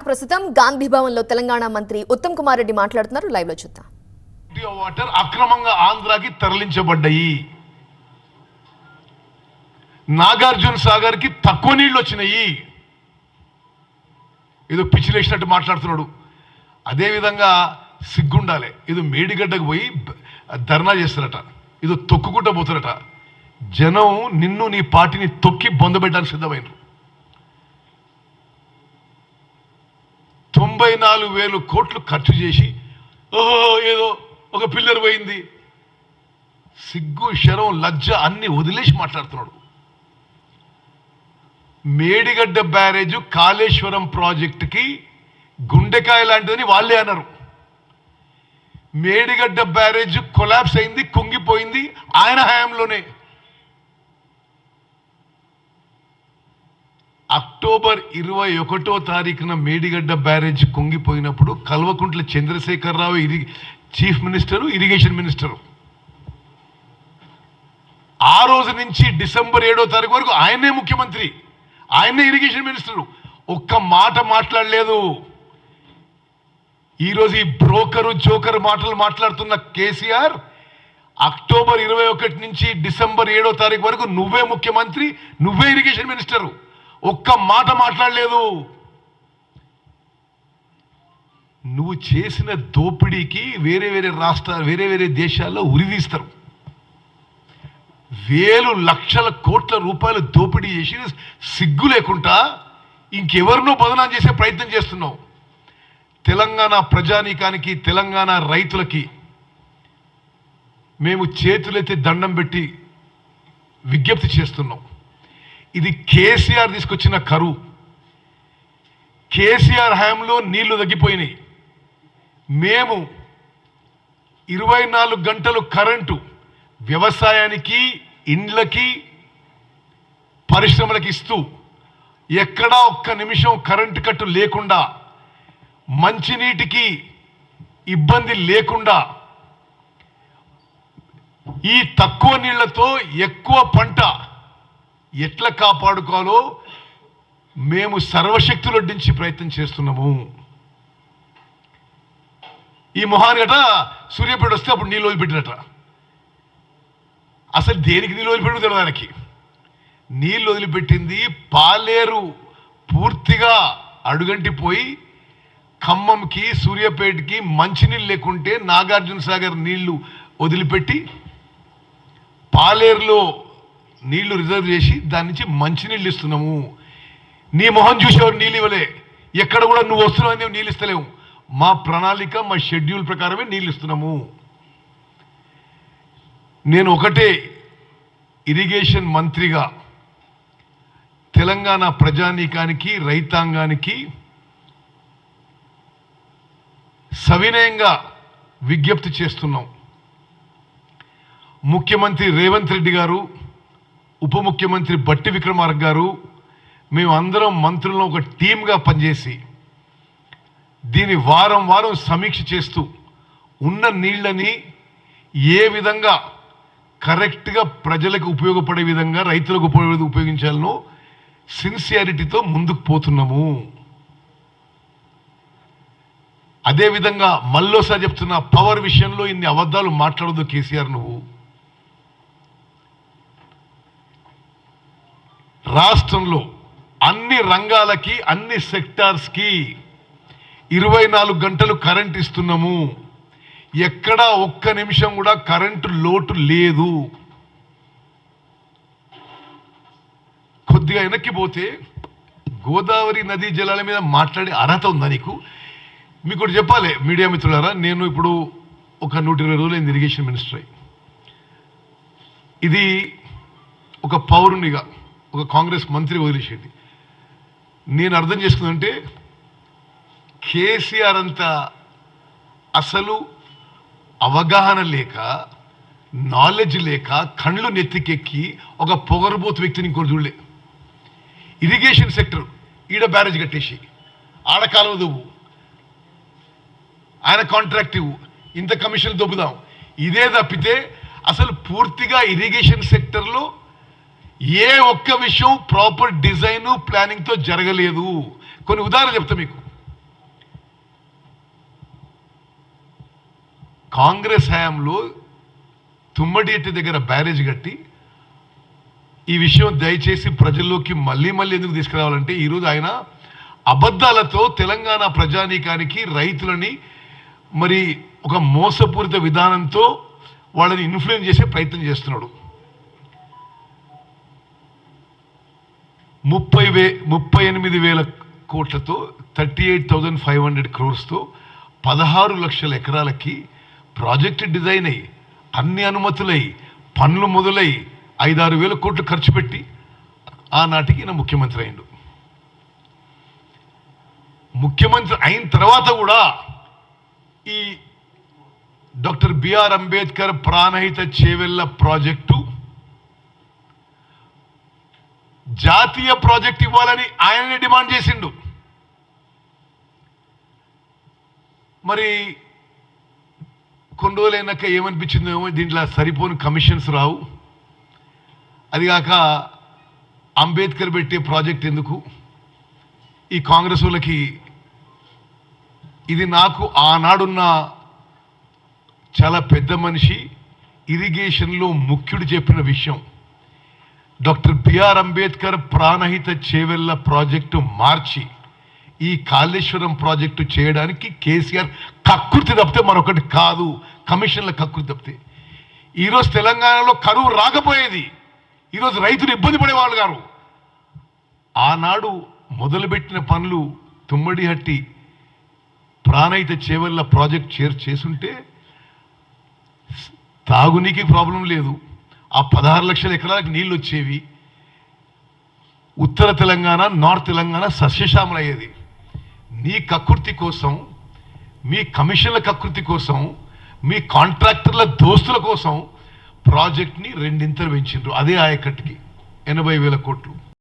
ప్రస్తుతం గాంధీ భవన్ లో తెలంగాణ మంత్రి ఉత్తమ్ కుమార్ రెడ్డి మాట్లాడుతున్నారు. లైవ్ లో చూద్దాం. వాటర్ అక్రమంగా ఆంధ్రాకి తరలించబడ్డాయి. నాగార్జున సాగర్ కి తక్కువ నీళ్లు వచ్చినాయి. ఏదో పిచ్చిలేసినట్టు మాట్లాడుతున్నాడు. అదేవిధంగా సిగ్గుండాలి. ఏదో మేడిగడ్డకు పోయి ధర్నా చేస్తారట, ఏదో తొక్కుకుంటూ పోతారట. జనం నిన్ను నీ పార్టీని తొక్కి బొందబెట్టడానికి సిద్ధమైనరు. 94,000 కోట్లు ఖర్చు చేసి ఓహో ఏదో ఒక పిల్లర్ పోయింది, సిగ్గు శరం లజ్జ అన్ని వదిలేసి మాట్లాడుతున్నాడు. మేడిగడ్డ బ్యారేజ్ కాళేశ్వరం ప్రాజెక్టుకి గుండెకాయ లాంటిదని వాళ్ళే అన్నారు. మేడిగడ్డ బ్యారేజ్ కొలాప్స్ అయింది, కుంగిపోయింది ఆయన హయాంలోనే. అక్టోబర్ 21వ తారీఖున మేడిగడ్డ బ్యారేజ్ కుంగిపోయినప్పుడు Kalvakuntla Chandrasekhar Rao chief minister, irrigation minister. ఆ రోజు నుంచి డిసెంబర్ 7వ తారీఖు వరకు ఆయనే ముఖ్యమంత్రి, ఆయనే ఇరిగేషన్ మినిస్టరు. ఒక్క మాట మాట్లాడలేదు. ఈరోజు ఈ బ్రోకరు జోకర్ మాటలు మాట్లాడుతున్న కేసీఆర్ అక్టోబర్ 21 నుంచి డిసెంబర్ 7వ తారీఖు వరకు నువ్వే ముఖ్యమంత్రి, నువ్వే ఇరిగేషన్ మినిస్టరు. ఒక్క మాట మాట్లాడలేదు. నువ్వు చేసిన దోపిడీకి వేరే వేరే రాష్ట్రాలు, వేరే వేరే దేశాల్లో ఉరిదీస్తారు. వేలు లక్షల కోట్ల రూపాయలు దోపిడీ చేసి సిగ్గు లేకుండా ఇంకెవరినో బదనాం చేసే ప్రయత్నం చేస్తున్నావు. తెలంగాణ ప్రజానీకానికి, తెలంగాణ రైతులకి మేము చేతులెత్తి దండం పెట్టి విజ్ఞప్తి చేస్తున్నాం. ఇది కేసీఆర్ తీసుకొచ్చిన కరువు. కేసీఆర్ హయాంలో నీళ్లు తగ్గిపోయినాయి. మేము 24 గంటలు కరెంటు వ్యవసాయానికి, ఇండ్లకి, పరిశ్రమలకు ఇస్తూ ఎక్కడా ఒక్క నిమిషం కరెంటు కట్టు లేకుండా, మంచినీటికి ఇబ్బంది లేకుండా, ఈ తక్కువ నీళ్లతో ఎక్కువ పంట ఎట్లా కాపాడుకోవాలో మేము సర్వశక్తులొడ్డించి ప్రయత్నం చేస్తున్నాము. ఈ మొహానిగట సూర్యాపేట వస్తే అప్పుడు నీళ్ళు వదిలిపెట్టినట. అసలు దేనికి నీళ్ళు వదిలిపెట్టు తెలియదు దానికి. నీళ్ళు వదిలిపెట్టింది పాలేరు పూర్తిగా అడుగంటిపోయి ఖమ్మంకి, సూర్యాపేటకి మంచినీళ్ళు లేకుంటే నాగార్జున సాగర్ నీళ్లు వదిలిపెట్టి పాలేరులో నీళ్లు రిజర్వ్ చేసి దాని నుంచి మంచినీళ్ళు ఇస్తున్నాము. నీ మొహం చూసేవారు నీళ్ళు ఇవ్వలే. ఎక్కడ కూడా నువ్వు వస్తున్నావు నీళ్ళు ఇస్తలేము. మా ప్రణాళిక, మా షెడ్యూల్ ప్రకారమే నీళ్ళు ఇస్తున్నాము. నేను ఒకటే ఇరిగేషన్ మంత్రిగా తెలంగాణ ప్రజానీకానికి, రైతాంగానికి సవినయంగా విజ్ఞప్తి చేస్తున్నాం. ముఖ్యమంత్రి రేవంత్ రెడ్డి గారు, ఉప ముఖ్యమంత్రి బట్టి విక్రమార్క గారు, మేమందరం మంత్రులను ఒక టీమ్గా పనిచేసి దీన్ని వారం వారం సమీక్ష చేస్తూ ఉన్న నీళ్ళని ఏ విధంగా కరెక్ట్గా ప్రజలకు ఉపయోగపడే విధంగా, రైతులకు ఉపయోగించాలనో సిన్సియారిటీతో ముందుకు పోతున్నాము. అదేవిధంగా మళ్ళోసారి చెప్తున్నా, పవర్ విషయంలో ఇన్ని అబద్ధాలు మాట్లాడదు కేసీఆర్. నువ్వు రాష్ట్రంలో అన్ని రంగాలకి, అన్ని సెక్టార్స్కి 24 గంటలు కరెంట్ ఇస్తున్నాము. ఎక్కడా ఒక్క నిమిషం కూడా కరెంటు లోటు లేదు. కొద్దిగా వెనక్కి పోతే గోదావరి నదీ జలాల మీద మాట్లాడే అర్హత ఉందా నీకు? మీకు ఒకటి చెప్పాలి మీడియా మిత్రులారా, నేను ఇప్పుడు ఒక 120 రోజులు ఇరిగేషన్ మినిస్టర్ అయ్యి, ఇది ఒక పౌరునిగా, ఒక కాంగ్రెస్ మంత్రి వదిలేసేది. నేను అర్థం చేసుకుందంటే కేసీఆర్ అంత అసలు అవగాహన లేక, నాలెడ్జ్ లేక, కళ్ళు నెత్తికెక్కి ఒక పొగరబోతు వ్యక్తిని ఇంకోటి చూడలే. ఇరిగేషన్ సెక్టర్ ఈడ బ్యారేజ్ కట్టేసి ఆడ కాలువ దువ్వు, ఆయన కాంట్రాక్ట్ ఇవ్వు, ఇంత కమిషన్ దొబ్బుదాం, ఇదే తప్పితే అసలు పూర్తిగా ఇరిగేషన్ సెక్టర్లో ఏ ఒక్క విషయం ప్రాపర్ డిజైన్ ప్లానింగ్తో జరగలేదు. కొన్ని ఉదాహరణలు చెప్తా మీకు. కాంగ్రెస్ హయాంలో తుమ్మడిహట్టి దగ్గర బ్యారేజ్ కట్టి ఈ విషయం దయచేసి ప్రజల్లోకి మళ్ళీ ఎందుకు తీసుకురావాలంటే ఈరోజు ఆయన అబద్ధాలతో తెలంగాణ ప్రజానీకానికి రైతులని మరి ఒక మోసపూరిత విధానంతో వాళ్ళని ఇన్ఫ్లుయెన్స్ చేసే ప్రయత్నం చేస్తున్నాడు. 38,000 కోట్లతో 38,500 crores-తో 16 లక్షల ఎకరాలకి ప్రాజెక్ట్ డిజైన్ అయ్యి అన్ని అనుమతులై పనులు మొదలై 5-6 వేల కోట్లు ఖర్చు పెట్టి ఆనాటికి ఈయన ముఖ్యమంత్రి అయిండు. ముఖ్యమంత్రి అయిన తర్వాత కూడా ఈ doctor B R Ambedkar Pranahita Chevella project జాతీయ ప్రాజెక్ట్ ఇవ్వాలని ఆయననే డిమాండ్ చేసిండు. మరి కొన్ని రోజులైనాక ఏమనిపించిందో దీంట్లో సరిపోని కమిషన్స్ రావు, అదిగాక అంబేద్కర్ పెట్టే ప్రాజెక్ట్ ఎందుకు ఈ కాంగ్రెస్ వాళ్ళకి. ఇది నాకు ఆనాడున్న చాలా పెద్ద మనిషి ఇరిగేషన్లో ముఖ్యుడు చెప్పిన విషయం. Doctor B R Ambedkar Pranahita Chevella project మార్చి ఈ కాళేశ్వరం ప్రాజెక్టు చేయడానికి కేసీఆర్ కక్కుర్తి తప్పితే మరొకటి కాదు, కమిషన్ల కక్కుర్తి తప్పితే. ఈరోజు తెలంగాణలో కరువు రాకపోయేది, ఈరోజు రైతులు ఇబ్బంది పడేవాళ్ళు గారు. ఆనాడు మొదలుపెట్టిన పనులు తుమ్మడిహట్టి ప్రాణహిత చేవెళ్ల ప్రాజెక్ట్ చేసుంటే తాగునీకి ప్రాబ్లం లేదు, ఆ 16 లక్షల ఎకరాలకు నీళ్ళు వచ్చేవి, ఉత్తర తెలంగాణ నార్త్ తెలంగాణ సస్యశ్యామలయ్యేది. నీ కక్కుర్తి కోసం, మీ కమిషన్ల కక్కుర్తి కోసం, మీ కాంట్రాక్టర్ల దోస్తుల కోసం ప్రాజెక్ట్ని రెండింతలు పెంచిండ్రు. అదే ఆయకట్టుకి 80,000 కోట్లు.